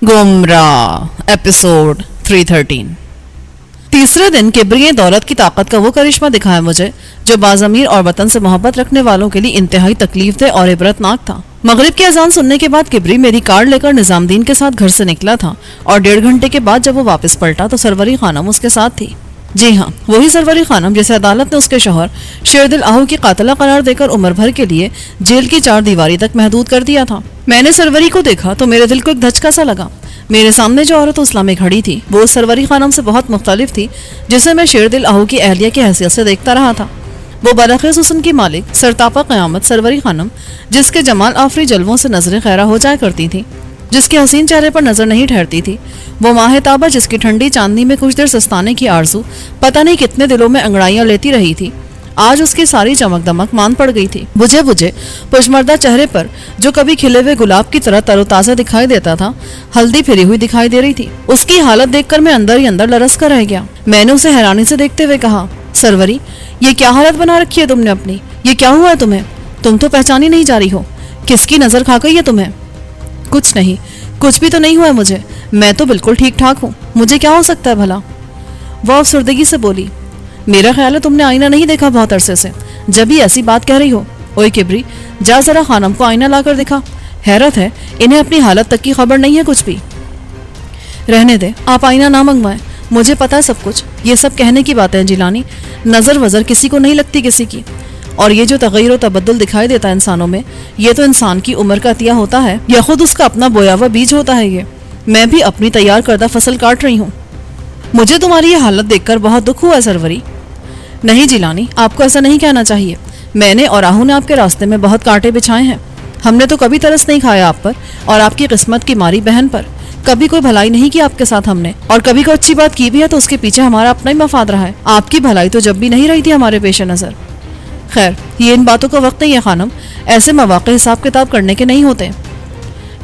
गुमराह एपिसोड 313। तीसरे दिन किबरी ने दौलत की ताकत का वो करिश्मा दिखाया मुझे जो बाज़मीर और वतन से मोहब्बत रखने वालों के लिए इंतहाई तकलीफदेह और इबरतनाक था। मगरिब की अजान सुनने के बाद किबरी मेरी कार लेकर निजामुद्दीन के साथ घर से निकला था और 1.5 घंटे के बाद जब वो वापस पलटा तो सरवरी खानम उसके साथ थी। जी हाँ, वही सरवरी खानम जिसे अदालत ने उसके शौहर शेरदिल आहू की कातला करार देकर उम्र भर के लिए जेल की 4 दीवारी तक महदूद कर दिया था। मैंने सरवरी को देखा तो मेरे दिल को एक धचका सा लगा। मेरे सामने जो औरत उस लम्हे खड़ी थी वो सरवरी खानम से बहुत मुख्तलिफ थी जिसे मैं शेरदिल आहू की अहलिया की हैसियत से देखता रहा था। वो बलखेज़ हुस्न की मालिक सरतापा क़यामत सरवरी खानम, जिसके जमाल आफरी जलवों से नजरें खैरा हो जाया करती थी, जिसके हसीन चेहरे पर नजर नहीं ठहरती थी, वो माह ताबा जिसकी ठंडी चांदनी में कुछ देर सस्ताने की आरज़ू पता नहीं कितने दिलों में अंगड़ाइयां लेती रही थी, आज उसकी सारी चमक दमक मान पड़ गई थी। बुझे बुझे पुशमर्दा चेहरे पर जो कभी खिले हुए गुलाब की तरह तरोताज़ा दिखाई देता था, हल्दी फिरी हुई दिखाई दे रही थी। उसकी हालत देखकर मैं अंदर ही अंदर लरस कर रह गया। मैंने उसे हैरानी से देखते हुए कहा, सरवरी, ये क्या हालत बना रखी है तुमने अपनी? ये क्या हुआ तुम्हें? तुम तो पहचानी नहीं जा रही हो। किसकी नजर खा गई है तुम्हें? कुछ नहीं, कुछ भी तो नहीं हुआ मुझे। मैं तो बिल्कुल ठीक ठाक हूँ। मुझे क्या हो सकता है भला? वो अफसरदगी से बोली, मेरा ख्याल है तुमने आईना नहीं देखा बहुत अरसे से, जब भी ऐसी बात कह रही हो। ओए किबरी, जा जरा खानम को आईना लाकर दिखा। हैरत है, इन्हें अपनी हालत तक की खबर नहीं है कुछ भी। रहने दे, आप आईना ना मंगवाएं, मुझे पता है सब कुछ। ये सब कहने की बातें हैं जिलानी, नज़र वज़र किसी को नहीं लगती किसी की। और ये जो तगय्युर तबद्दुल दिखाई देता है इंसानों में, ये तो इंसान की उम्र का अतिया होता है या खुद उसका अपना बोया हुआ बीज होता है। ये मैं भी अपनी तैयार करदा फसल काट रही हूँ। मुझे तुम्हारी ये हालत देखकर बहुत दुख हुआ है सरवरी। नहीं जिलानी, आपको ऐसा नहीं कहना चाहिए। मैंने और आहू ने आपके रास्ते में बहुत कांटे बिछाए हैं। हमने तो कभी तरस नहीं खाया आप पर और आपकी किस्मत की मारी बहन पर। कभी कोई भलाई नहीं की आपके साथ हमने, और कभी कोई अच्छी बात की भी है तो उसके पीछे हमारा अपना ही मफाद रहा है। आपकी भलाई तो जब भी नहीं रही थी हमारे पेश नज़र। खैर, ये इन बातों का वक्त नहीं है खानम, ऐसे मौके हिसाब किताब करने के नहीं होते।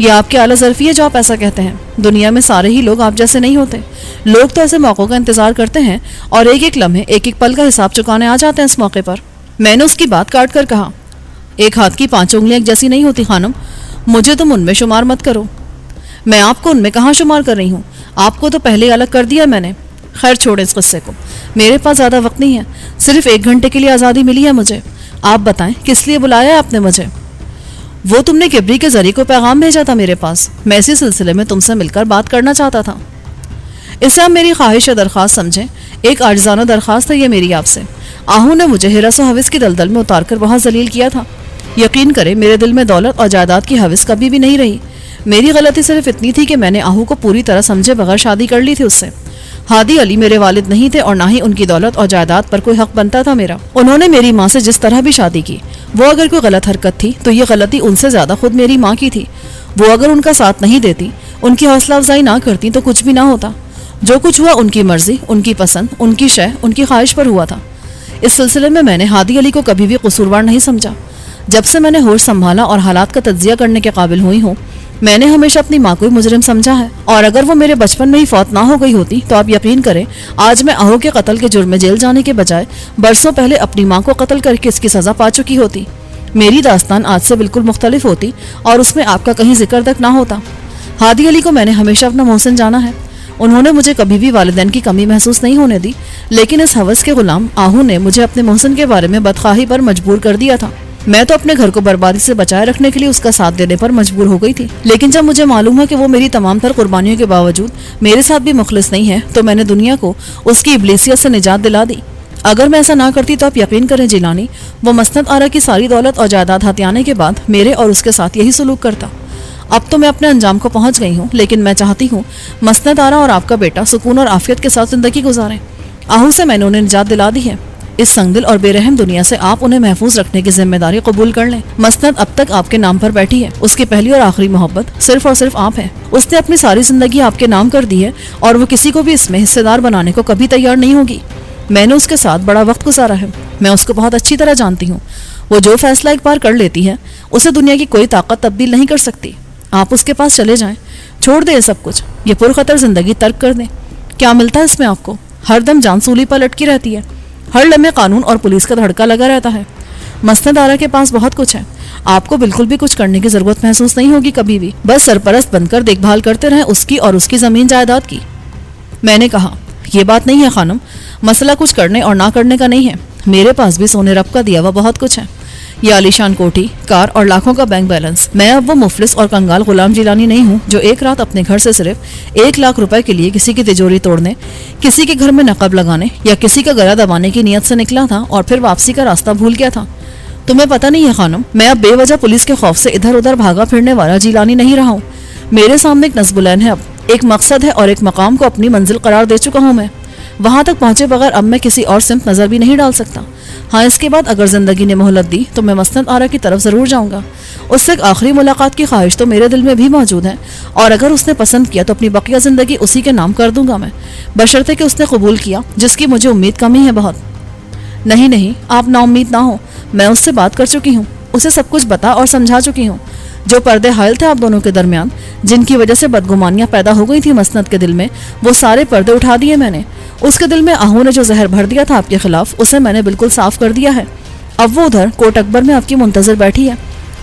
ये आपके आला ज़र्फ़ी है जो आप ऐसा कहते हैं। दुनिया में सारे ही लोग आप जैसे नहीं होते। लोग तो ऐसे मौक़ों का इंतज़ार करते हैं और एक एक लम्हे एक एक पल का हिसाब चुकाने आ जाते हैं इस मौके पर। मैंने उसकी बात काट कर कहा, एक हाथ की 5 उंगलियां एक जैसी नहीं होती खानम, मुझे तुम उनमें शुमार मत करो। मैं आपको उनमें कहाँ शुमार कर रही हूँ? आपको तो पहले अलग कर दिया मैंने। खैर छोड़े इस किस्से को, मेरे पास ज़्यादा वक्त नहीं है। सिर्फ 1 घंटे के लिए आज़ादी मिली है मुझे। आप बताएं किस लिए बुलाया है आपने मुझे? वो तुमने किबरी के जरिए को पैगाम भेजा था मेरे पास। मैं इसी सिलसिले में तुमसे मिलकर बात करना चाहता था। इसे आप मेरी ख्वाहिश या दरख्वास्त समझें। एक आजिज़ाना दरख्वास्त है ये मेरी आपसे। आहू ने मुझे हिरस और हविस की दलदल में उतार कर बहुत जलील किया था। यकीन करें, मेरे दिल में दौलत और जायदाद की हविस कभी भी नहीं रही। मेरी गलती सिर्फ इतनी थी कि मैंने आहू को पूरी तरह समझे बगैर शादी कर ली थी उससे। हादी अली मेरे वालिद नहीं थे और ना ही उनकी दौलत और जायदाद पर कोई हक बनता था मेरा। उन्होंने मेरी माँ से जिस तरह भी शादी की, वो अगर कोई गलत हरकत थी तो ये गलती उनसे ज्यादा खुद मेरी माँ की थी। वो अगर उनका साथ नहीं देती, उनकी हौसला अफजाई ना करती तो कुछ भी ना होता। जो कुछ हुआ उनकी मर्जी, उनकी पसंद, उनकी शय, उनकी ख्वाहिश पर हुआ था। इस सिलसिले में मैंने हादी अली को कभी भी कसूरवार नहीं समझा। जब से मैंने होश संभाला और हालात का तज्जिया करने के काबिल हुई हूँ, मैंने हमेशा अपनी माँ को ही मुजरिम समझा है। और अगर वो मेरे बचपन में ही फौत ना हो गई होती तो आप यकीन करें, आज मैं आहू के कत्ल के जुर्म में जेल जाने के बजाय बरसों पहले अपनी माँ को कत्ल करके इसकी सजा पा चुकी होती। मेरी दास्तान आज से बिल्कुल मुख्तलिफ होती और उसमें आपका कहीं जिक्र तक ना होता। हादी अली को मैंने हमेशा अपना मोहसिन जाना है। उन्होंने मुझे कभी भी वालिदैन की कमी महसूस नहीं होने दी, लेकिन इस हवस के गुलाम आहू ने मुझे अपने मोहसिन के बारे में बदख्वाही पर मजबूर कर दिया था। मैं तो अपने घर को बर्बादी से बचाए रखने के लिए उसका साथ देने पर मजबूर हो गई थी। लेकिन जब मुझे मालूम है कि वो मेरी तमाम तर कुर्बानियों के बावजूद मेरे साथ भी मुखलिस नहीं है, तो मैंने दुनिया को उसकी इब्लिसियत से निजात दिला दी। अगर मैं ऐसा ना करती तो आप यकीन करें जिलानी, वो मसनद आरा की सारी दौलत और जायदाद हथियाने के बाद मेरे और उसके साथ यही सलूक करता। अब तो मैं अपने अंजाम को पहुंच गई हूँ, लेकिन मैं चाहती हूँ मसनद आरा और आपका बेटा सुकून और आफियत के साथ जिंदगी गुजारें। आहू से मैंने उन्हें निजात दिला दी है। इस संगदिल और बेरहम दुनिया से आप उन्हें महफूज रखने की जिम्मेदारी कबूल कर लें। मसनद अब तक आपके नाम पर बैठी है। उसकी पहली और आखिरी मोहब्बत सिर्फ और सिर्फ आप हैं। उसने अपनी सारी जिंदगी आपके नाम कर दी है और वो किसी को भी इसमें हिस्सेदार बनाने को कभी तैयार नहीं होगी। मैंने उसके साथ बड़ा वक्त गुजारा है। मैं उसको बहुत अच्छी तरह जानती हूँ। वो जो फैसला एक बार कर लेती है, उसे दुनिया की कोई ताकत तब्दील नहीं कर सकती। आप उसके पास चले जाएं, छोड़ दें सब कुछ, ये पुरखतर जिंदगी तर्क कर दें। क्या मिलता है इसमें आपको? हर दम जान सूली पर लटकी रहती है। हर लम्हे कानून और पुलिस का धड़का लगा रहता है। مسند آرا کے پاس بہت کچھ ہے، آپ کو بالکل بھی کچھ کرنے کی ضرورت محسوس نہیں ہوگی کبھی بھی، بس سرپرست بن کر دیکھ بھال کرتے رہیں اس کی اور اس کی زمین جائیداد کی۔ میں نے کہا یہ بات نہیں ہے خانم، مسئلہ کچھ کرنے اور نہ کرنے کا نہیں ہے، میرے پاس بھی سونے رب کا دیا ہوا بہت کچھ ہے، یہ عالیشان کوٹھی، کار اور لاکھوں کا بینک بیلنس۔ میں اب وہ مفلس اور کنگال غلام جیلانی نہیں ہوں جو ایک رات اپنے گھر سے صرف 1 لاکھ روپے کے لیے کسی کی تجوری توڑنے، کسی کے گھر میں نقب لگانے یا کسی کا گلا دبانے کی نیت سے نکلا تھا اور پھر واپسی کا راستہ بھول گیا تھا۔ تمہیں پتہ نہیں ہے خانم، میں اب بے وجہ پولیس کے خوف سے ادھر ادھر بھاگا پھرنے والا جیلانی نہیں رہا ہوں، میرے سامنے ایک نصب العین ہے، اب ایک مقصد ہے اور ایک مقام کو اپنی منزل قرار دے چکا ہوں میں، وہاں تک پہنچے بغیر اب میں کسی اور سمت نظر بھی نہیں ڈال سکتا۔ ہاں اس کے بعد اگر زندگی نے مہلت دی تو میں مسند آرا کی طرف ضرور جاؤں گا، اس سے ایک آخری ملاقات کی خواہش تو میرے دل میں بھی موجود ہے، اور اگر اس نے پسند کیا تو اپنی بقیہ زندگی اسی کے نام کر دوں گا میں، بشرطے کہ اس نے قبول کیا، جس کی مجھے امید کمی ہے بہت۔ نہیں، آپ نا امید نہ ہو، میں اس سے بات کر چکی ہوں، اسے سب کچھ بتا اور سمجھا چکی ہوں، جو پردے حائل تھے آپ دونوں کے درمیان، جن کی وجہ سے بدگمانیاں پیدا ہو گئی تھی مسند کے دل میں، وہ سارے پردے اٹھا دیے میں نے، اس کے دل میں آہو نے جو زہر بھر دیا تھا آپ کے خلاف، اسے میں نے بالکل صاف کر دیا ہے، اب وہ ادھر کوٹ اکبر میں آپ کی منتظر بیٹھی ہے،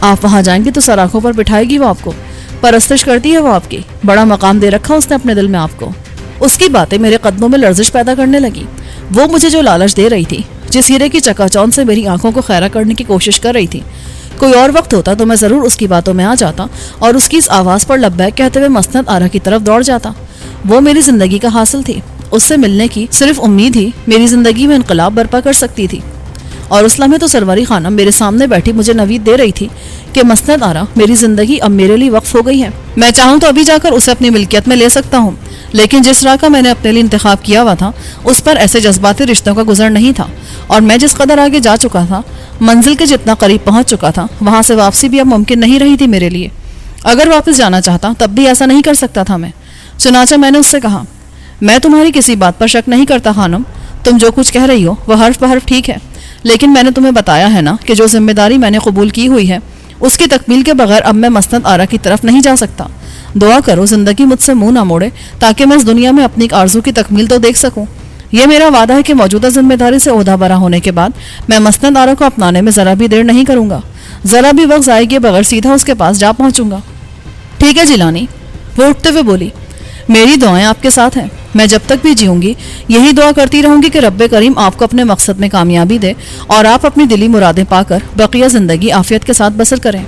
آپ وہاں جائیں گی تو سر آنکھوں پر بٹھائے گی وہ آپ کو، پرستش کرتی ہے وہ آپ کی، بڑا مقام دے رکھا اس نے اپنے دل میں آپ کو۔ اس کی باتیں میرے قدموں میں لرزش پیدا کرنے لگی، وہ مجھے جو لالچ دے رہی تھی، جس ہیرے کی چکا چوند سے میری آنکھوں کو خیرہ کرنے کی کوشش کر رہی تھی، کوئی اور وقت ہوتا تو میں ضرور اس کی باتوں میں آ جاتا اور اس کی اس آواز پر لبیک کہتے ہوئے مسند آرا کی طرف دوڑ جاتا، وہ میری زندگی کا حاصل تھی، اس سے ملنے کی صرف امید ہی میری زندگی میں انقلاب برپا کر سکتی تھی، اور اس لمحے تو سروری خانم میرے سامنے بیٹھی مجھے نوید دے رہی تھی کہ مسند آرا میری زندگی اب میرے لیے وقف ہو گئی ہے، میں چاہوں تو ابھی جا کر اسے اپنی ملکیت میں لے سکتا ہوں، لیکن جس راہ کا میں نے اپنے لیے انتخاب کیا ہوا تھا اس پر ایسے جذباتی رشتوں کا گزر نہیں تھا، اور میں جس قدر آگے جا چکا تھا، منزل کے جتنا قریب پہنچ چکا تھا، وہاں سے واپسی بھی اب ممکن نہیں رہی تھی میرے لیے، اگر واپس جانا چاہتا تب بھی ایسا نہیں کر سکتا تھا میں۔ چنانچہ میں نے اس سے کہا، میں تمہاری کسی بات پر شک نہیں کرتا خانم، تم جو کچھ کہہ رہی ہو وہ حرف بحرف ٹھیک ہے، لیکن میں نے تمہیں بتایا ہے نا کہ جو ذمہ داری میں نے قبول کی ہوئی ہے اس کی تکمیل کے بغیر اب میں مسند آرا کی طرف نہیں جا سکتا، دعا کرو زندگی مجھ سے منہ نہ موڑے تاکہ میں اس دنیا میں اپنی ایک آرزو کی تکمیل تو دیکھ سکوں، یہ میرا وعدہ ہے کہ موجودہ ذمہ داری سے عہدہ برا ہونے کے بعد میں مسند آرا کو اپنانے میں ذرا بھی دیر نہیں کروں گا، ذرا بھی وقت ضائع کیے بغیر سیدھا اس کے پاس جا پہنچوں گا۔ ٹھیک ہے جیلانی، وہ اٹھتے ہوئے بولی، میری دعائیں آپ کے ساتھ ہیں، میں جب تک بھی جیوں گی یہی دعا کرتی رہوں گی کہ رب کریم آپ کو اپنے مقصد میں کامیابی دے اور آپ اپنی دلی مرادیں پا کر بقیہ زندگی عافیت کے ساتھ بسر کریں۔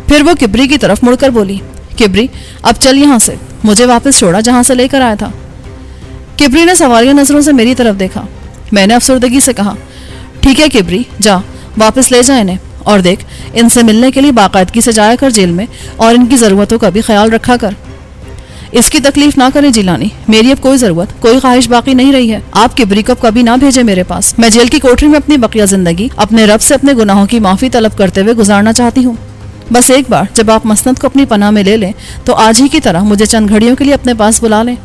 پھر وہ کبری کی طرف مڑ کر بولی، کبری اب چل یہاں سے، مجھے واپس چھوڑا جہاں سے لے کر آیا تھا۔ کبری نے سوالیہ نظروں سے میری طرف دیکھا، میں نے افسردگی سے کہا، ٹھیک ہے کبری، جا واپس لے جا انہیں، اور دیکھ ان سے ملنے کے لیے باقاعدگی سے جایا کر جیل میں، اور ان کی ضرورتوں کا بھی خیال رکھا کر۔ اس کی تکلیف نہ کریں جیلانی، میری اب کوئی ضرورت کوئی خواہش باقی نہیں رہی ہے، آپ کبری کو کبھی نہ بھیجے میرے پاس، میں جیل کی کوٹری میں اپنی بقیہ زندگی اپنے رب سے اپنے گناہوں کی معافی طلب کرتے ہوئے گزارنا چاہتی ہوں، بس ایک بار جب آپ مسند کو اپنی پناہ میں لے لیں تو آج ہی کی طرح مجھے چند گھڑیوں کے لیے اپنے پاس بلا لیں،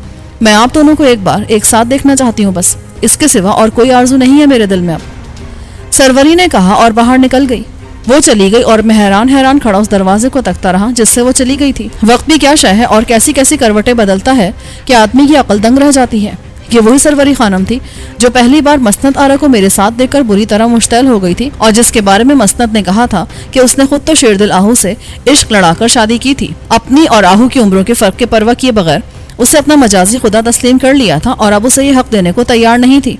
میں آپ دونوں کو ایک بار ایک ساتھ دیکھنا چاہتی ہوں، بس اس کے سوا اور کوئی آرزو نہیں ہے میرے دل میں اب۔ سروری نے کہا اور باہر نکل گئی، وہ چلی گئی اور میں حیران کھڑا اس دروازے کو تکتا رہا جس سے وہ چلی گئی تھی۔ وقت بھی کیا شے ہے اور کیسی کیسی کروٹیں بدلتا ہے کہ آدمی کی عقل دنگ رہ جاتی ہے، یہ وہی سروری خانم تھی جو پہلی بار مسند آرا کو میرے ساتھ دیکھ کر بری طرح مشتعل ہو گئی تھی، اور جس کے بارے میں مسند نے کہا تھا کہ اس نے خود تو شیر دل آہو سے عشق لڑا کر شادی کی تھی، اپنی اور آہو کی عمروں کے فرق کے پرواہ کیے بغیر اسے اپنا مجازی خدا تسلیم کر لیا تھا، اور اب اسے یہ حق دینے کو تیار نہیں تھی۔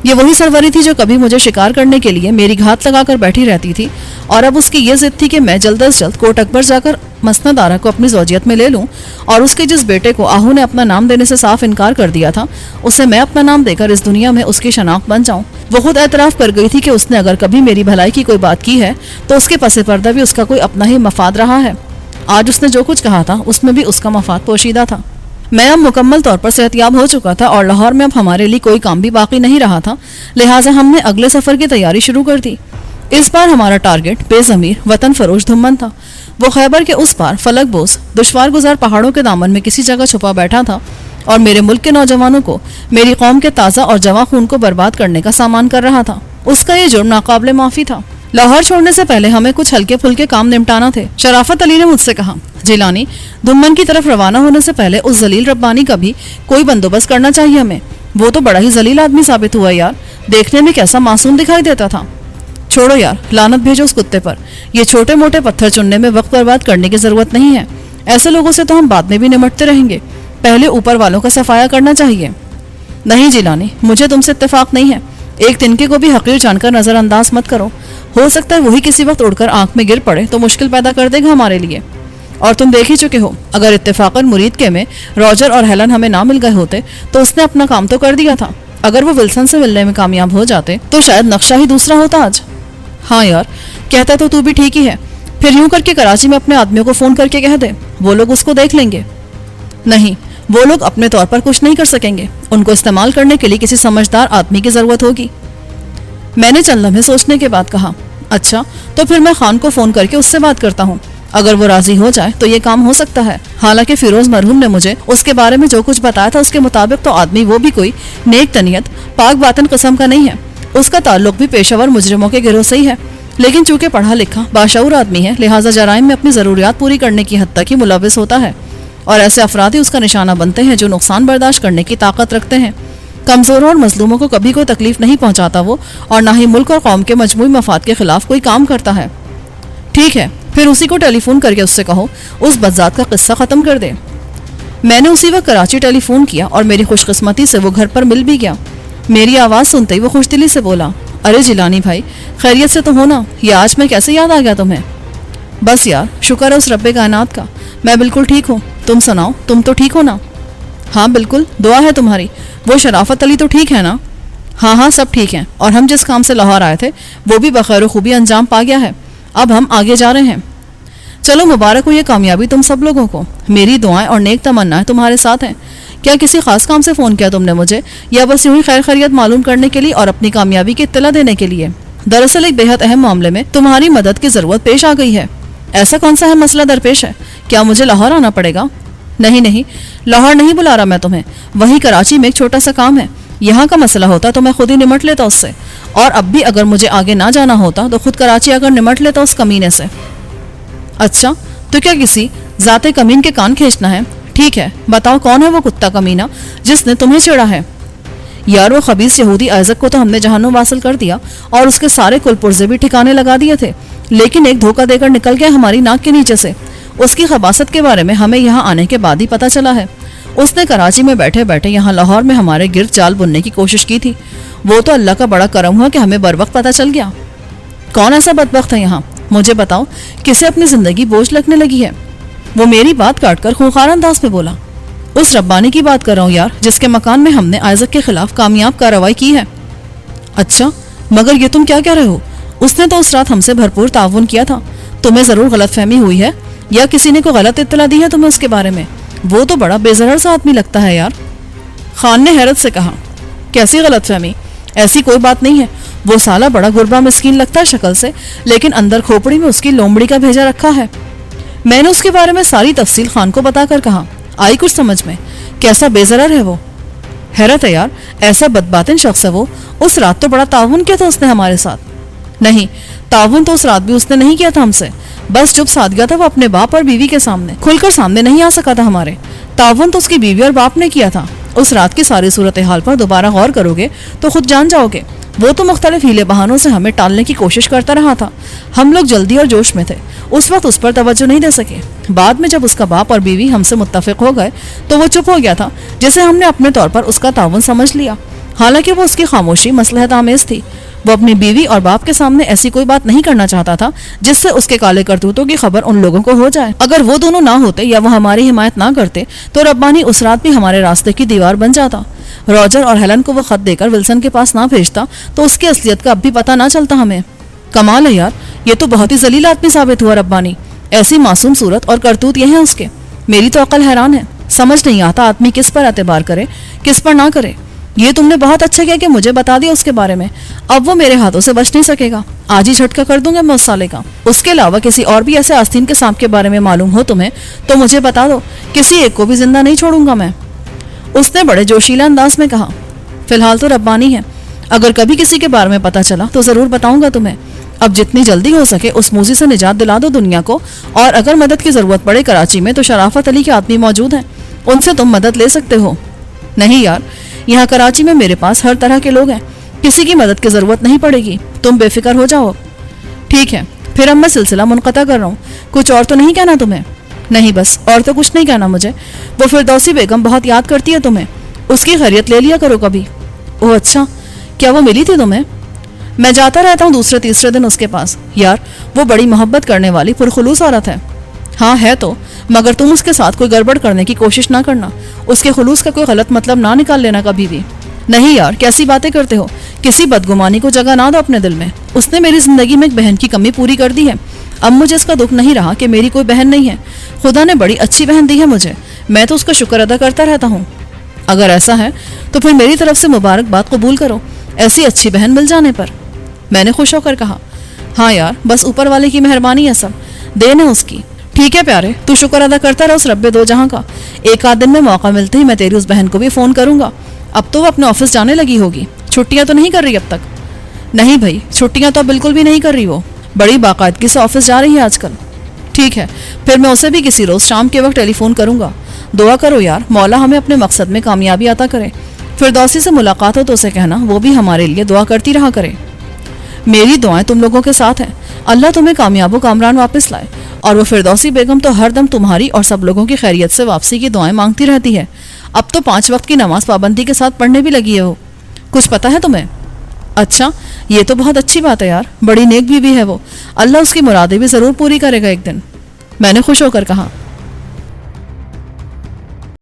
یہ وہی سروری تھی جو کبھی مجھے شکار کرنے کے لیے میری گھات لگا کر بیٹھی رہتی تھی، اور اب اس کی یہ ضد تھی کہ میں جلد از جلد کوٹ اکبر جا کر مسند آرا کو اپنی زوجیت میں لے لوں، اور اس کے جس بیٹے کو آہو نے اپنا نام دینے سے صاف انکار کر دیا تھا اسے میں اپنا نام دے کر اس دنیا میں اس کی شناخت بن جاؤں۔ وہ خود اعتراف کر گئی تھی کہ اس نے اگر کبھی میری بھلائی کی کوئی بات کی ہے تو اس کے پس پردہ بھی اس کا کوئی اپنا ہی مفاد رہا ہے، آج اس نے جو کچھ کہا تھا اس میں بھی اس کا مفاد پوشیدہ تھا۔ میں اب مکمل طور پر صحتیاب ہو چکا تھا اور لاہور میں اب ہمارے لیے کوئی کام بھی باقی نہیں رہا تھا، لہٰذا ہم نے اگلے سفر کی تیاری شروع کر دی۔ اس بار ہمارا ٹارگٹ بے ضمیر وطن فروش دھمن تھا، وہ خیبر کے اس پار فلک بوس دشوار گزار پہاڑوں کے دامن میں کسی جگہ چھپا بیٹھا تھا اور میرے ملک کے نوجوانوں کو، میری قوم کے تازہ اور جواں خون کو برباد کرنے کا سامان کر رہا تھا۔ اس کا یہ جرم ناقابل معافی تھا۔ لاہور چھوڑنے سے پہلے ہمیں کچھ ہلکے پھلکے کام نمٹانا تھے۔ شرافت علی نے مجھ سے کہا، جیلانی، دمن کی طرف روانہ ہونے سے پہلے اس ذلیل ربانی کا بھی کوئی بندوبست کرنا چاہیے ہمیں، وہ تو بڑا ہی ذلیل آدمی ثابت ہوا یار، دیکھنے میں کیسا معصوم دکھائی دیتا تھا۔ छोड़ो यार, लानत भेजो उस कुत्ते पर। ये छोटे मोटे पत्थर चुनने में वक्त बर्बाद करने की जरूरत नहीं है। ऐसे लोगों से तो हम बाद में भी निमटते रहेंगे, पहले ऊपर वालों का सफाया करना चाहिए। नहीं जिलानी, मुझे तुमसे इत्तेफाक नहीं है। एक तिनके को भी हकीर जानकर नजरअंदाज मत करो। हो सकता है वही किसी वक्त उड़कर आंख में गिर पड़े तो मुश्किल पैदा कर देगा हमारे लिए। और तुम देख ही चुके हो, अगर इत्तेफाकन मुरीद के में रॉजर और हेलन हमें ना मिल गए होते तो उसने अपना काम तो कर दिया था। अगर वो विल्सन से मिलने में कामयाब हो जाते तो शायद नक्शा ही दूसरा होता आज। हाँ यार, कहता तो तू भी ठीक ही है। फिर यूं करके कराची में अपने आदमियों को फोन करके कह दे, वो लोग उसको देख लेंगे। नहीं, वो लोग अपने तौर पर कुछ नहीं कर सकेंगे। उनको इस्तेमाल करने के लिए किसी समझदार आदमी की जरूरत होगी। मैंने चंद लम्हे सोचने के बाद कहा, अच्छा तो फिर मैं खान को फोन करके उससे बात करता हूँ। अगर वो राजी हो जाए तो ये काम हो सकता है। हालांकि फिरोज मरहूम ने मुझे उसके बारे में जो कुछ बताया था उसके मुताबिक तो आदमी वो भी कोई नेक तनीयत पाक बातन किस्म का नहीं है। उसका ताल्लुक भी पेशावर मुजरिमों के गिरोह से ही है, लेकिन चूंकि पढ़ा लिखा बाशऊर आदमी है, लिहाजा जराइम में अपनी जरूरियात पूरी करने की हद तक ही मुलविस होता है। और ऐसे अफराद ही उसका निशाना बनते हैं जो नुकसान बर्दाश्त करने की ताकत रखते हैं। कमजोरों और मजलूमों को कभी कोई तकलीफ नहीं पहुंचाता वो, और ना ही मुल्क और कौम के मजमूई मफाद के खिलाफ कोई काम करता है। ठीक है, फिर उसी को टेलीफोन करके उससे कहो उस बदजात का किस्सा खत्म कर दे। मैंने उसी वक्त कराची टेलीफोन किया और मेरी खुशकिस्मती से वो घर पर मिल भी गया। मेरी आवाज़ सुनते ही वो खुशदिली से बोला, अरे जिलानी भाई, खैरियत से तो हो ना? ये आज मैं कैसे याद आ गया तुम्हें? बस यार, शुक्र है उस रब्बे कायनात का, मैं बिल्कुल ठीक हूँ। तुम सुनाओ, तुम तो ठीक हो ना? हाँ बिल्कुल, दुआ है तुम्हारी। वो शराफत अली तो ठीक है ना? हाँ हाँ, सब ठीक हैं। और हम जिस काम से लाहौर आए थे वो भी बखैर खूबी अंजाम पा गया है। अब हम आगे जा रहे हैं। चलो, मुबारक हो ये कामयाबी तुम सब लोगों को। मेरी दुआएं और नेक तमन्नाएं तुम्हारे साथ हैं। क्या किसी खास काम से फ़ोन किया तुमने मुझे, या बस यूं ही खैर खैरियत मालूम करने के लिए और अपनी कामयाबी की इत्तला देने के लिए? दरअसल एक बेहद अहम मामले में तुम्हारी मदद की ज़रूरत पेश आ गई है। ऐसा कौन सा है मसला दरपेश है? क्या मुझे लाहौर आना पड़ेगा? नहीं नहीं, लाहौर नहीं बुला रहा मैं तुम्हें। वहीं कराची में एक छोटा सा काम है। यहाँ का मसला होता तो मैं खुद ही निमट लेता उससे, और अब भी अगर मुझे आगे ना जाना होता तो खुद कराची आकर निमट लेता उस कमीने से। अच्छा, तो क्या किसी जाते कमीन के कान खींचना है? ठीक है, बताओ कौन है वो कुत्ता कमीना जिसने तुम्हें छेड़ा है? यार, वो खबीस यहूदी आइजक को तो हमने जहन्नुम वासिल कर दिया और उसके सारे कुलपुर्जे भी ठिकाने लगा दिए थे, लेकिन एक धोखा देकर निकल गया हमारी नाक के नीचे से। उसकी खबासत के बारे में हमें यहाँ आने के बाद ही पता चला है। उसने कराची में बैठे बैठे यहाँ लाहौर में हमारे गिर्द जाल बुनने की कोशिश की थी। वो तो अल्लाह का बड़ा करम हुआ कि हमें बर वक्त पता चल गया। कौन ऐसा बदबख्त है यहाँ? मुझे बताओ, किसे अपनी जिंदगी बोझ लगने लगी है? वो मेरी बात काटकर खूंखार अंदाज में बोला, उस रब्बानी की बात कर रहा हूँ यार, जिसके मकान में हमने आइजक के खिलाफ कामयाब कार्रवाई की है। अच्छा, मगर ये तुम क्या कह रहे हो? उसने तो उस रात हमसे भरपूर ताउन किया था। तुम्हें जरूर गलतफहमी हुई है, या किसी ने कोई गलत इत्तला दी है तुम्हें उसके बारे में। वो तो बड़ा बेजरर सा आदमी लगता है यार। खान ने हैरत से कहा, कैसी गलतफहमी? ऐसी कोई बात नहीं है। वो साला बड़ा गुरबा मिस्कीन लगता है शक्ल से, लेकिन अंदर खोपड़ी में उसकी लोमड़ी का भेजा रखा है। मैंने उसके बारे में सारी तफसील खान को बताकर कहा, आई कुछ समझ में? कैसा बेजरर है वो? हैरत है यार, ऐसा बदबातिन शख्स है वो। उस रात तो बड़ा ताउन किया था उसने हमारे साथ। नहीं, ताउन तो उस रात भी उसने नहीं किया था हमसे, बस चुप साध गया था वो अपने बाप और बीवी के सामने। खुलकर सामने नहीं आ सका था हमारे। ताउन तो उसकी बीवी और बाप ने किया था। उस रात की सारी सूरत हाल पर दोबारा गौर करोगे तो खुद जान जाओगे। वो तो मुख्तलिफ हीले बहानों से हमें टालने की कोशिश करता रहा था। हम लोग जल्दी और जोश में थे, उस वक्त उस पर तवज्जो नहीं दे सके। बाद में जब उसका बाप और बीवी हमसे मुत्तफिक हो गए तो वो चुप हो गया था, जिसे हमने अपने तौर पर उसका ताउन समझ लिया। हालांकि वो उसकी खामोशी मसलहत आमेज थी। वो अपनी बीवी और बाप के सामने ऐसी कोई बात नहीं करना चाहता था जिससे उसके काले करतूतों की खबर उन लोगों को हो जाए। अगर वो दोनों ना होते या वो हमारी हिमायत ना करते तो रब्बानी उस रात भी हमारे रास्ते की दीवार बन जाता। रॉजर और हेलन को वो खत देकर विल्सन के पास ना भेजता तो उसकी असलियत का अब भी पता ना चलता हमें। कमाल है यार, ये तो बहुत ही जलील आदमी साबित हुआ रब्बानी। ऐसी मासूम सूरत और करतूत ये हैं उसके। मेरी तो अकल हैरान है, समझ नहीं आता आदमी किस पर एतबार करे किस पर ना करे। ये तुमने बहुत अच्छा किया कि मुझे बता दिया उसके बारे में। अब वो मेरे हाथों से बच नहीं सकेगा। आज ही झटका कर दूंगा मैं उस साले का। उसके अलावा किसी और भी ऐसे आस्तीन के सांप के बारे में मालूम हो तुम्हें तो मुझे बता दो, किसी एक को भी जिंदा नहीं छोड़ूंगा मैं। उसने बड़े जोशीला अंदाज में कहा, फिलहाल तो रब्बानी है, अगर कभी किसी के बारे में पता चला तो जरूर बताऊंगा तुम्हें। अब जितनी जल्दी हो सके उस मूजी से निजात दिला दो दुनिया को, और अगर मदद की जरूरत पड़े कराची में तो शराफत अली के आदमी मौजूद हैं, उनसे तुम मदद ले सकते हो। नहीं यार, यहाँ कराची में मेरे पास हर तरह के लोग हैं, किसी की मदद की जरूरत नहीं पड़ेगी, तुम बेफिक्र हो जाओ। ٹھیک ہے پھر اب میں سلسلہ منقطع کر رہا ہوں. کچھ اور تو نہیں کہنا تمہیں؟ نہیں بس اور تو کچھ نہیں کہنا مجھے. وہ فردوسی بیگم بہت یاد کرتی ہے تمہیں. اس کی خیریت لے لیا کرو کبھی. اوہ اچھا, کیا وہ ملی تھی تمہیں؟ میں جاتا رہتا ہوں دوسرے تیسرے دن اس کے پاس. یار وہ بڑی محبت کرنے والی پرخلوص عورت ہے. ہاں ہے تو, مگر تم اس کے ساتھ کوئی گڑبڑ کرنے کی کوشش نہ کرنا. اس کے خلوص کا کوئی غلط مطلب نہ نکال لینا کبھی بھی. نہیں یار کیسی باتیں کرتے ہو, کسی بدگمانی کو جگہ نہ دو اپنے دل میں. اس نے میری زندگی میں ایک بہن کی کمی پوری کر دی ہے. اب مجھے اس کا دکھ نہیں رہا کہ میری کوئی بہن نہیں ہے. خدا نے بڑی اچھی بہن دی ہے مجھے, میں تو اس کا شکر ادا کرتا رہتا ہوں. اگر ایسا ہے تو پھر میری طرف سے مبارکباد قبول کرو ایسی اچھی بہن مل جانے پر. میں نے خوش ہو کر کہا, ہاں یار بس اوپر والے کی مہربانی ہے, سب دین ہے اس کی. ٹھیک ہے پیارے, تو شکر ادا کرتا رہا اس رب دو جہاں کا. ایک آدھ دن میں موقع ملتے ہی میں تیری اس بہن کو بھی فون کروں گا. اب تو وہ اپنے آفس جانے لگی ہوگی, چھٹیاں تو نہیں کر رہی اب تک؟ نہیں بھائی چھٹیاں تو اب بالکل بھی نہیں کر رہی, وہ بڑی باقاعدگی سے آفس جا رہی ہے آج کل. ٹھیک ہے پھر میں اسے بھی کسی روز شام کے وقت ٹیلی فون کروں گا. دعا کرو یار مولا ہمیں اپنے مقصد میں کامیابی عطا کرے. فردوسی سے ملاقات ہو تو اسے کہنا وہ بھی ہمارے لیے دعا کرتی رہا کرے. میری دعائیں تم لوگوں کے ساتھ ہیں. اللہ تمہیں کامیاب و کامران واپس لائے. اور وہ فردوسی بیگم تو ہر دم تمہاری اور سب لوگوں کی خیریت سے واپسی کی دعائیں مانگتی رہتی ہے. اب تو 5 وقت کی نماز پابندی کے ساتھ پڑھنے بھی لگی ہے وہ. کچھ پتہ ہے تمہیں؟ اچھا یہ تو بہت اچھی بات ہے یار, بڑی نیک بیوی ہے وہ. اللہ اس کی مرادیں بھی ضرور پوری کرے گا ایک دن. میں نے خوش ہو کر کہا,